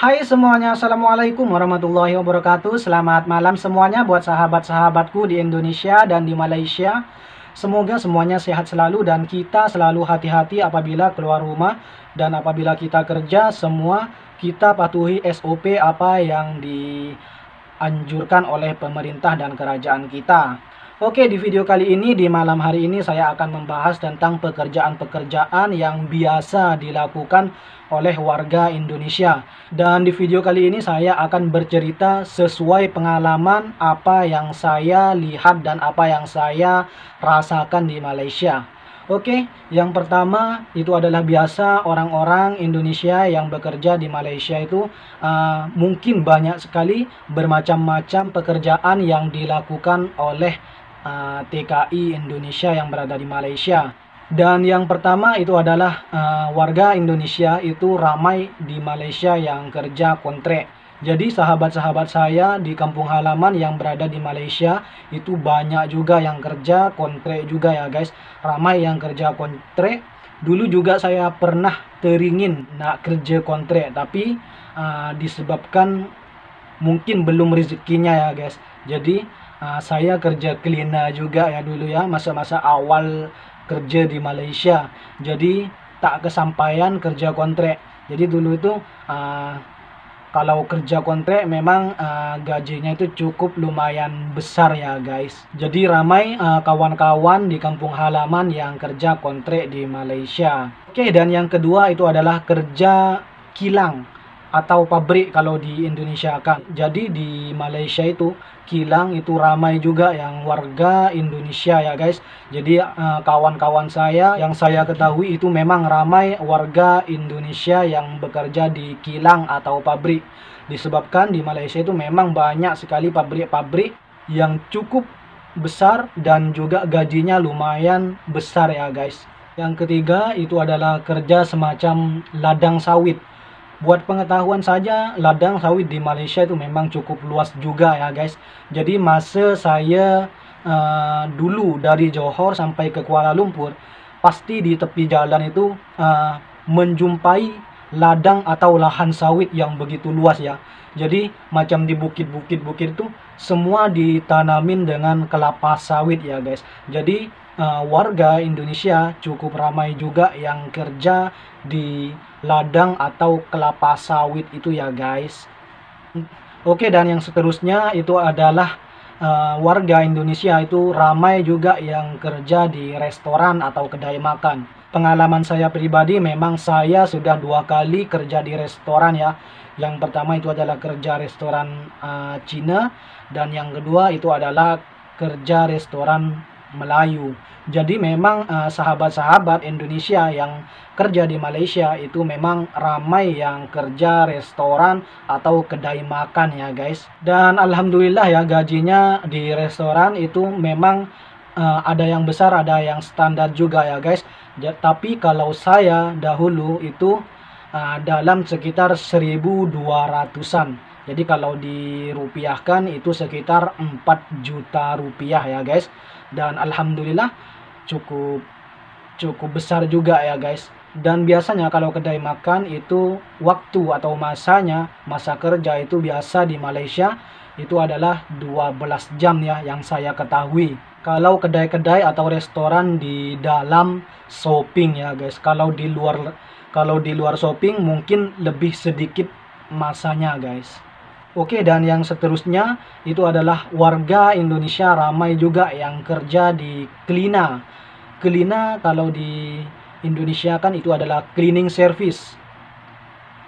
Hai semuanya, Assalamualaikum warahmatullahi wabarakatuh. Selamat malam semuanya buat sahabat-sahabatku di Indonesia dan di Malaysia. Semoga semuanya sehat selalu dan kita selalu hati-hati apabila keluar rumah. Dan apabila kita kerja, semua kita patuhi SOP apa yang dianjurkan oleh pemerintah dan kerajaan kita. Oke, di video kali ini, di malam hari ini saya akan membahas tentang pekerjaan-pekerjaan yang biasa dilakukan oleh warga Indonesia. Dan di video kali ini saya akan bercerita sesuai pengalaman apa yang saya lihat dan apa yang saya rasakan di Malaysia. Oke, yang pertama itu adalah biasa orang-orang Indonesia yang bekerja di Malaysia itu mungkin banyak sekali bermacam-macam pekerjaan yang dilakukan oleh TKI Indonesia yang berada di Malaysia. Dan yang pertama itu adalah warga Indonesia itu ramai di Malaysia yang kerja kontrak. Jadi sahabat-sahabat saya di kampung halaman yang berada di Malaysia itu banyak juga yang kerja kontrak juga ya guys. Ramai yang kerja kontrak. Dulu juga saya pernah teringin nak kerja kontrak, tapi disebabkan mungkin belum rezekinya ya guys. Jadi saya kerja cleaner juga ya dulu ya, masa-masa awal kerja di Malaysia. Jadi tak kesampaian kerja kontrak. Jadi dulu itu kalau kerja kontrak memang gajinya itu cukup lumayan besar ya guys. Jadi ramai kawan-kawan di kampung halaman yang kerja kontrak di Malaysia. Oke, dan yang kedua itu adalah kerja kilang atau pabrik kalau di Indonesia kan. Jadi di Malaysia itu kilang itu ramai juga yang warga Indonesia ya guys. Jadi kawan-kawan saya yang saya ketahui itu memang ramai warga Indonesia yang bekerja di kilang atau pabrik. Disebabkan di Malaysia itu memang banyak sekali pabrik-pabrik yang cukup besar dan juga gajinya lumayan besar ya guys. Yang ketiga itu adalah kerja semacam ladang sawit. Buat pengetahuan saja, ladang sawit di Malaysia itu memang cukup luas juga ya guys. Jadi masa saya dulu dari Johor sampai ke Kuala Lumpur, pasti di tepi jalan itu menjumpai ladang atau lahan sawit yang begitu luas ya. Jadi macam di bukit-bukit itu semua ditanamin dengan kelapa sawit ya guys. Jadi warga Indonesia cukup ramai juga yang kerja di ladang atau kelapa sawit itu ya guys. Oke, dan yang seterusnya itu adalah warga Indonesia itu ramai juga yang kerja di restoran atau kedai makan. Pengalaman saya pribadi memang saya sudah 2 kali kerja di restoran ya. Yang pertama itu adalah kerja restoran Cina, dan yang kedua itu adalah kerja restoran Melayu. Jadi memang sahabat-sahabat Indonesia yang kerja di Malaysia itu memang ramai yang kerja restoran atau kedai makan ya guys. Dan alhamdulillah ya, gajinya di restoran itu memang ada yang besar, ada yang standar juga ya guys. Tapi kalau saya dahulu itu dalam sekitar 1.200-an. Jadi kalau dirupiahkan itu sekitar 4 juta rupiah ya guys. Dan alhamdulillah cukup besar juga ya guys. Dan biasanya kalau kedai makan itu waktu atau masa kerja itu biasa di Malaysia itu adalah 12 jam ya yang saya ketahui. Kalau kedai-kedai atau restoran di dalam shopping ya guys. Kalau di luar shopping mungkin lebih sedikit masanya guys. Oke, dan yang seterusnya itu adalah warga Indonesia ramai juga yang kerja di Kelina. Kelina kalau di Indonesia kan itu adalah cleaning service.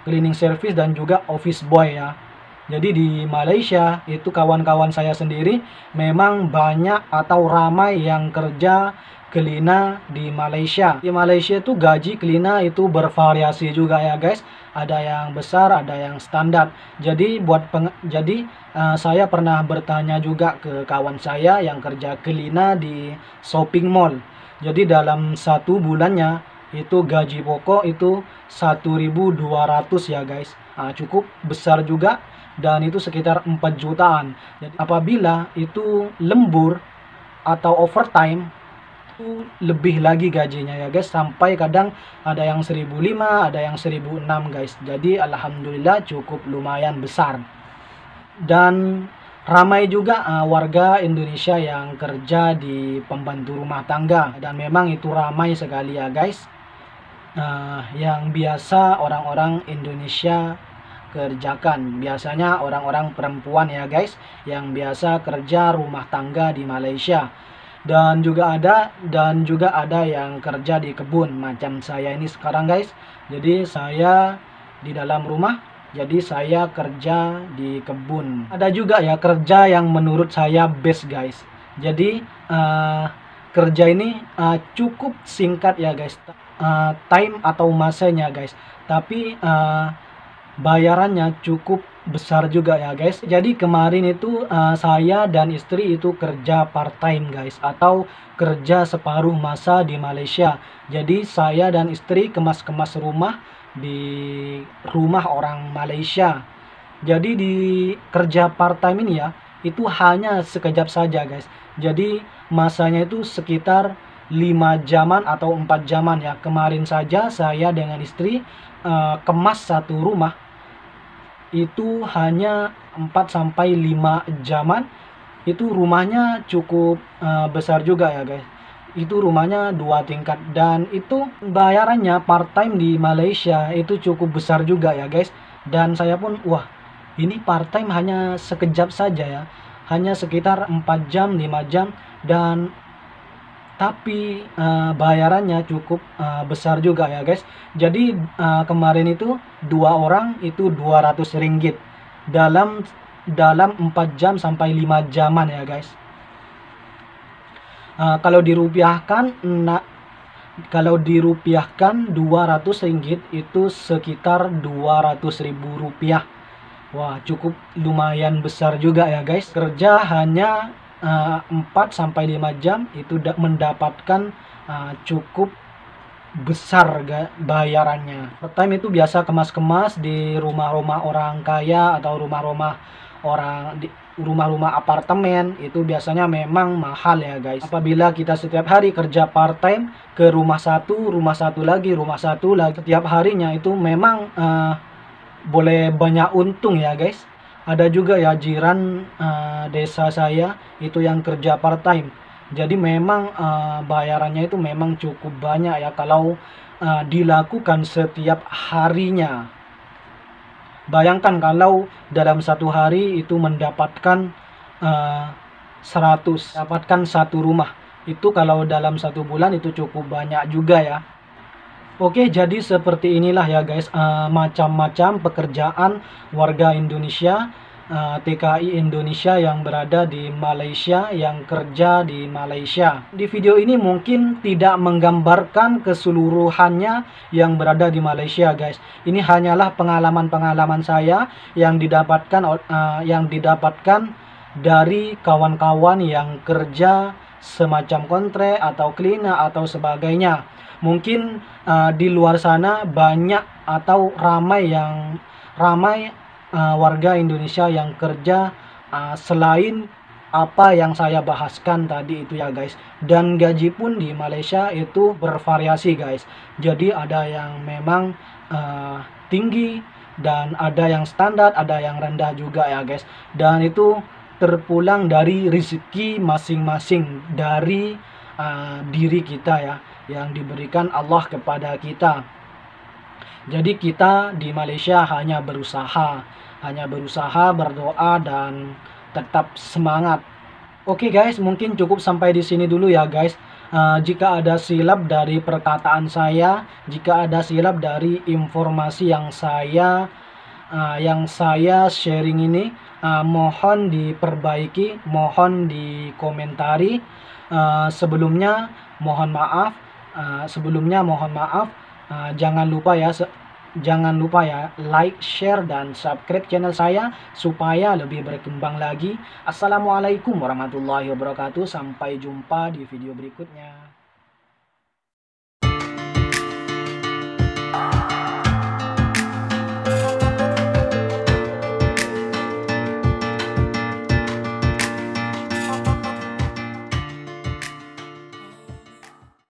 Cleaning service dan juga office boy ya. Jadi di Malaysia itu kawan-kawan saya sendiri memang banyak atau ramai yang kerja Kelina di Malaysia. Di Malaysia itu gaji Kelina itu bervariasi juga ya guys. Ada yang besar, ada yang standar. Jadi saya pernah bertanya juga ke kawan saya yang kerja Kelina di shopping mall. Jadi dalam 1 bulannya itu gaji pokok itu 1.200 ya guys. Cukup besar juga, dan itu sekitar 4 jutaan. Jadi apabila itu lembur atau overtime lebih lagi gajinya ya guys, sampai kadang ada yang 1.500, ada yang 1.600 guys. Jadi alhamdulillah cukup lumayan besar. Dan ramai juga warga Indonesia yang kerja di pembantu rumah tangga, dan memang itu ramai sekali ya guys. Yang biasa orang-orang Indonesia kerjakan, biasanya orang-orang perempuan ya guys, yang biasa kerja rumah tangga di Malaysia. Dan juga ada yang kerja di kebun macam saya ini sekarang guys. Jadi saya di dalam rumah, jadi saya kerja di kebun. Ada juga ya kerja yang menurut saya best guys. Jadi kerja ini cukup singkat ya guys, time atau masanya guys, tapi bayarannya cukup besar juga ya guys. Jadi kemarin itu saya dan istri itu kerja part time guys, atau kerja separuh masa di Malaysia. Jadi saya dan istri kemas-kemas rumah di rumah orang Malaysia. Jadi di kerja part time ini ya, itu hanya sekejap saja guys. Jadi masanya itu sekitar 5 jaman atau 4 jaman ya. Kemarin saja saya dengan istri kemas satu rumah itu hanya 4-5 jaman. Itu rumahnya cukup besar juga ya guys. Itu rumahnya 2 tingkat, dan itu bayarannya part time di Malaysia itu cukup besar juga ya guys. Dan saya pun wah, ini part time hanya sekejap saja ya, hanya sekitar 4 jam 5 jam, dan tapi bayarannya cukup besar juga ya guys. Jadi kemarin itu 2 orang itu 200 ringgit dalam 4 jam sampai 5 jaman ya guys. Kalau dirupiahkan 200 ringgit itu sekitar 200.000 rupiah. Wah, cukup lumayan besar juga ya guys. Kerja hanya 4-5 jam itu mendapatkan cukup besar bayarannya. Part-time itu biasa kemas-kemas di rumah-rumah orang kaya atau rumah-rumah apartemen. Itu biasanya memang mahal ya guys. Apabila kita setiap hari kerja part-time ke rumah satu lagi, setiap harinya itu memang boleh banyak untung ya guys. Ada juga ya jiran desa saya itu yang kerja part time. Jadi memang bayarannya itu memang cukup banyak ya kalau dilakukan setiap harinya. Bayangkan kalau dalam satu hari itu mendapatkan 100, dapatkan satu rumah. Itu kalau dalam satu bulan itu cukup banyak juga ya. Oke, jadi seperti inilah ya guys, macam-macam pekerjaan warga Indonesia, TKI Indonesia yang berada di Malaysia, yang kerja di Malaysia. Di video ini mungkin tidak menggambarkan keseluruhannya yang berada di Malaysia guys. Ini hanyalah pengalaman-pengalaman saya yang didapatkan dari kawan-kawan yang kerja semacam kontrak atau cleaner atau sebagainya. Mungkin di luar sana banyak atau ramai warga Indonesia yang kerja selain apa yang saya bahaskan tadi itu ya guys. Dan gaji pun di Malaysia itu bervariasi guys. Jadi ada yang memang tinggi, dan ada yang standar, ada yang rendah juga ya guys. Dan itu terpulang dari rezeki masing-masing dari diri kita ya, yang diberikan Allah kepada kita. Jadi kita di Malaysia hanya berusaha, berdoa, dan tetap semangat. Oke guys, mungkin cukup sampai di sini dulu ya guys. Jika ada silap dari perkataan saya, jika ada silap dari informasi yang saya sharing ini, mohon diperbaiki, mohon dikomentari. Sebelumnya mohon maaf. Jangan lupa ya like, share, dan subscribe channel saya supaya lebih berkembang lagi. Assalamualaikum warahmatullahi wabarakatuh. Sampai jumpa di video berikutnya.